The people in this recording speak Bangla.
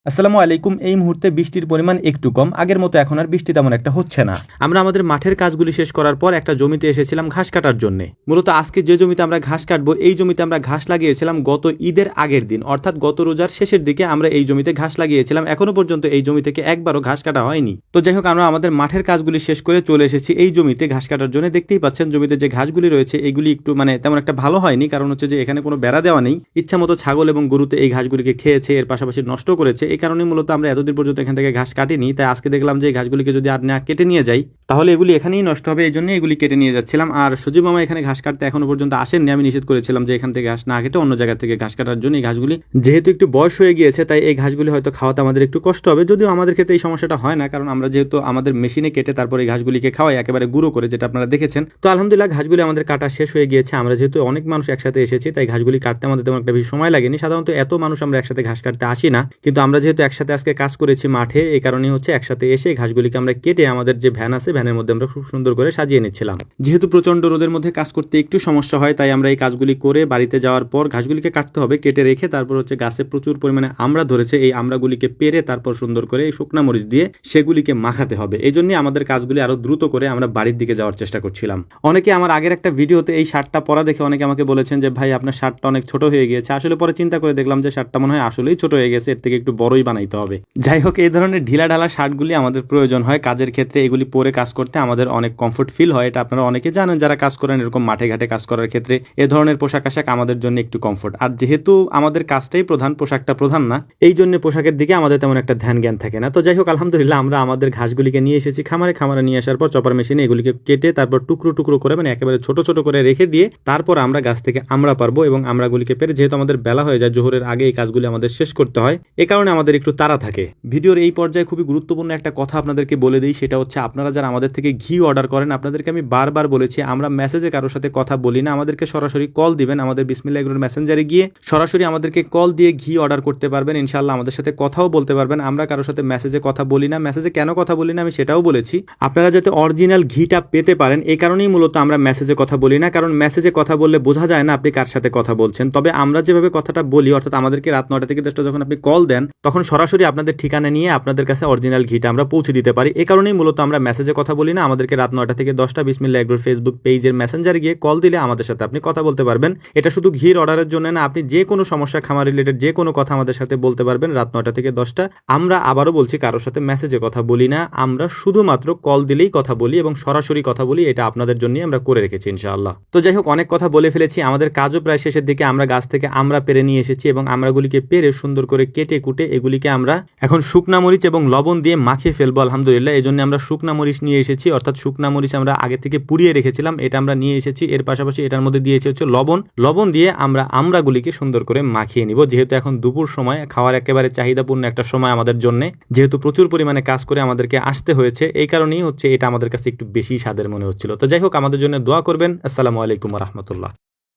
আসসালামু আলাইকুম। এই মুহূর্তে বৃষ্টির পরিমাণ একটু কম, আগের মতো এখন আর বৃষ্টি তেমন একটা হচ্ছে না। আমরা আমাদের মাঠের কাজগুলি শেষ করার পর একটা জমিতে এসেছিলাম ঘাস কাটার জন্য। মূলত আজকে যে জমিতে আমরা ঘাস কাটবো এই জমিতে আমরা ঘাস লাগিয়েছিলাম গত ঈদের আগের দিন, অর্থাৎ গত রোজার শেষের দিকে আমরা এই জমিতে ঘাস লাগিয়েছিলাম। এখনো পর্যন্ত এই জমি থেকে একবারও ঘাস কাটা হয়নি। তো যাই হোক, আমরা আমাদের মাঠের কাজগুলি শেষ করে চলে এসেছি এই জমিতে ঘাস কাটার জন্য। দেখতেই পাচ্ছেন জমিতে যে ঘাসগুলি রয়েছে এগুলি একটু তেমন একটা ভালো হয়নি, কারণ হচ্ছে যে এখানে কোনো বেড়া দেওয়া নেই। ইচ্ছা মতো ছাগল এবং গরুতে এই ঘাসগুলিকে খেয়েছে, এর পাশাপাশি নষ্ট করেছে। এই কারণে মূলত আমরা এতদিন পর্যন্ত এখান থেকে ঘাস কাটিনি। তাই আজকে দেখলাম যে এই ঘাসগুলিকে যদি আর না কেটে নিয়ে যাই তাহলে এগুলি এখানেই নষ্ট হবে, এই জন্য এগুলি কেটে নিয়ে যাচ্ছিলাম। আর সজীব মামা এখানে ঘাস কাটতে এখনো পর্যন্ত আসেননি। আমি নিষেধ করেছিলাম যে এখান থেকে ঘাস না কেটে অন্য জায়গা থেকে ঘাস কাটার জন্য। এই ঘাসগুলি যেহেতু একটু বয়স হয়ে গিয়েছে তাই এই ঘাসগুলি হয়তো খাওয়াতে আমাদের একটু কষ্ট হবে, যদিও আমাদের ক্ষেত্রে এই সমস্যাটা হয় না, কারণ আমরা যেহেতু আমাদের মেশিনে কেটে তারপর এই ঘাসগুলিকে খাওয়াই একেবারে গুঁড়ো করে, যেটা আপনারা দেখেছেন। তো আলহামদুলিল্লাহ ঘাসগুলি আমাদের কাটা শেষ হয়ে গিয়েছে। আমরা যেহেতু অনেক মানুষ একসাথে এসেছি তাই ঘাসগুলি কাটতে আমাদের তেমন একটা বেশি সময় লাগেনি। সাধারণত এত মানুষ আমরা একসাথে ঘাস কাটতে আসি না, কিন্তু আমরা যেহেতু একসাথে আজকে কাজ করেছি মাঠে, এই কারণে হচ্ছে একসাথে এসে ঘাসগুলিকে আমরা কেটে আমাদের যে ভ্যান আছে ভ্যানের মধ্যে আমরা খুব সুন্দর করে সাজিয়ে নিচ্ছিলাম। যেহেতু প্রচন্ড রোদের মধ্যে কাজ করতে একটু সমস্যা হয় তাই আমরা এই কাজগুলি করে বাড়িতে যাওয়ার পর ঘাসগুলিকে কাটতে হবে, কেটে রেখে তারপর হচ্ছে গাছে প্রচুর পরিমাণে আমড়া ধরেছে, এই আমড়াগুলিকে পেরে তারপর সুন্দর করে এই শুকনা মরিচ দিয়ে সেগুলিকে মাখাতে হবে। এই জন্যই আমাদের কাজগুলি আরো দ্রুত করে আমরা বাড়ির দিকে যাওয়ার চেষ্টা করছিলাম। অনেকে আমার আগের একটা ভিডিওতে এই শার্টটা পরা দেখে অনেকে আমাকে বলেছেন যে ভাই আপনার শার্টটা অনেক ছোট হয়ে গিয়েছে। আসলে পরে চিন্তা করে দেখলাম যে শার্টটা মনে হয় আসলেই ছোট হয়ে গেছে, এর থেকে একটু বড়ই বানাইতে হবে। যাই হোক, এই ধরনের ঢিলা ঢালা শার্টগুলি আমাদের প্রয়োজন হয় কাজের ক্ষেত্রে। এগুলি পরে কাজ করতে আমাদের অনেক কমফোর্ট ফিল হয়, এটা আপনারা অনেকে জানেন যারা কাজ করেন এরকম মাঠে ঘাটে কাজ করার ক্ষেত্রে। এ ধরনের পোশাক আশাক আমাদের জন্য একটু কমফোর্ট। আর যেহেতু আমাদের কাজটাই প্রধান, পোশাকটা প্রধান না, এই জন্য পোশাকের দিকে আমাদের তেমন একটা ধ্যান জ্ঞান থাকে না। তো যাই হোক, আলহামদুলিল্লাহ আমরা আমাদের ঘাসগুলিকে নিয়ে এসেছি খামারে নিয়ে আসার পর চপার মেশিনে এগুলিকে কেটে তারপর টুকরো টুকরো করে একেবারে ছোট ছোট করে রেখে দিয়ে তারপর আমরা গাছ থেকে আমড়া পারবো এবং আমড়াগুলিকে পেরে যেহেতু আমাদের বেলা হয়ে যায়, জোহরের আগে এই কাজগুলি আমাদের শেষ করতে হয়, এ কারণে আমাদের একটু তাড়া থাকে। ভিডিওর এই পর্যায়ে খুবই গুরুত্বপূর্ণ একটা কথা আপনাদেরকে বলে দিই, সেটা হচ্ছে আপনারা যারা আমাদের থেকে ঘি অর্ডার করেন আপনাদেরকে আমি বারবার বলেছি আমরা মেসেজে কারোর সাথে কথা বলি না, আমাদেরকে সরাসরি কল দিবেন। আমাদের বিসমিল্লাহ এগ্রোর মেসেঞ্জারে গিয়ে সরাসরি আমাদেরকে কল দিয়ে ঘি অর্ডার করতে পারবেন, ইনশাআল্লাহ আমাদের সাথে কথাও বলতে পারবেন। আমরা কারোর সাথে মেসেজে কথা বলি না। মেসেজে কেন কথা বলি না আমি সেটাও বলেছি। আপনারা যাতে অরিজিনাল ঘিটা পেতে পারেন এই কারণেই মূলত আমরা মেসেজে কথা বলি না, কারণ মেসেজে কথা বললে বোঝা যায় না আপনি কার সাথে কথা বলছেন। তবে আমরা যেভাবে কথাটা বলি, অর্থাৎ আমাদেরকে রাত 9টা থেকে 10টা যখন আপনি কল দেন তখন সরাসরি আপনাদের ঠিকানা নিয়ে আপনাদের কাছে অরিজিনাল ঘিটা আমরা পৌঁছে দিতে পারি। এই কারণেই মূলত আমরা মেসেজে কথা বলি না। আমাদেরকে রাত 9টা থেকে 10টা বিসমিল্লাহ এগ্রোর ফেসবুক পেজের মেসেঞ্জারে গিয়ে কল দিলে আমাদের সাথে আপনি কথা বলতে পারবেন। এটা শুধু ঘির অর্ডারের জন্য না, আপনি যে কোনো সমস্যা খামার রিলেটেড যে কোনো কথা আমাদের সাথে বলতে পারবেন রাত 9টা থেকে 10টা। আমরা আবারও বলছি কারোর সাথে মেসেজে কথা বলি না, আমরা শুধুমাত্র কল দিলেই কথা বলি এবং সরাসরি কথা বলি। এটা আপনাদের জন্যই আমরা করে রেখেছি ইনশাআল্লাহ। তো যাই হোক, অনেক কথা বলে ফেলেছি। আমাদের কাজও প্রায় শেষের দিকে। আমরা গাছ থেকে আমরা পেরে নিয়ে এসেছি এবং আমরাগুলিকে পেরে সুন্দর করে কেটে কুটে এগুলিকে আমরা এখন শুকনা মরিচ এবং লবণ দিয়ে মাখিয়ে ফেলবো আলহামদুলিল্লাহ। এই জন্য আমরা শুকনা মরিচ নিয়ে এসেছি, অর্থাৎ শুকনা মরিচ আমরা আগে থেকে পুড়িয়ে রেখেছিলাম, এটা আমরা নিয়ে এসেছি। এর পাশাপাশি এটার মধ্যে দিয়েছি হচ্ছে লবণ দিয়ে আমরা আমড়াগুলিকে সুন্দর করে মাখিয়ে নিব। যেহেতু এখন দুপুর সময়, খাওয়ার একেবারে চাহিদাপূর্ণ একটা সময় আমাদের জন্য, যেহেতু প্রচুর পরিমাণে কাজ করে আমাদেরকে আসতে হয়েছে, এই কারণেই হচ্ছে এটা আমাদের কাছে একটু বেশি স্বাদের মনে হচ্ছিল। তো যাই হোক, আমাদের জন্য দোয়া করবেন। আসসালামু আলাইকুম ওয়া রাহমাতুল্লাহ।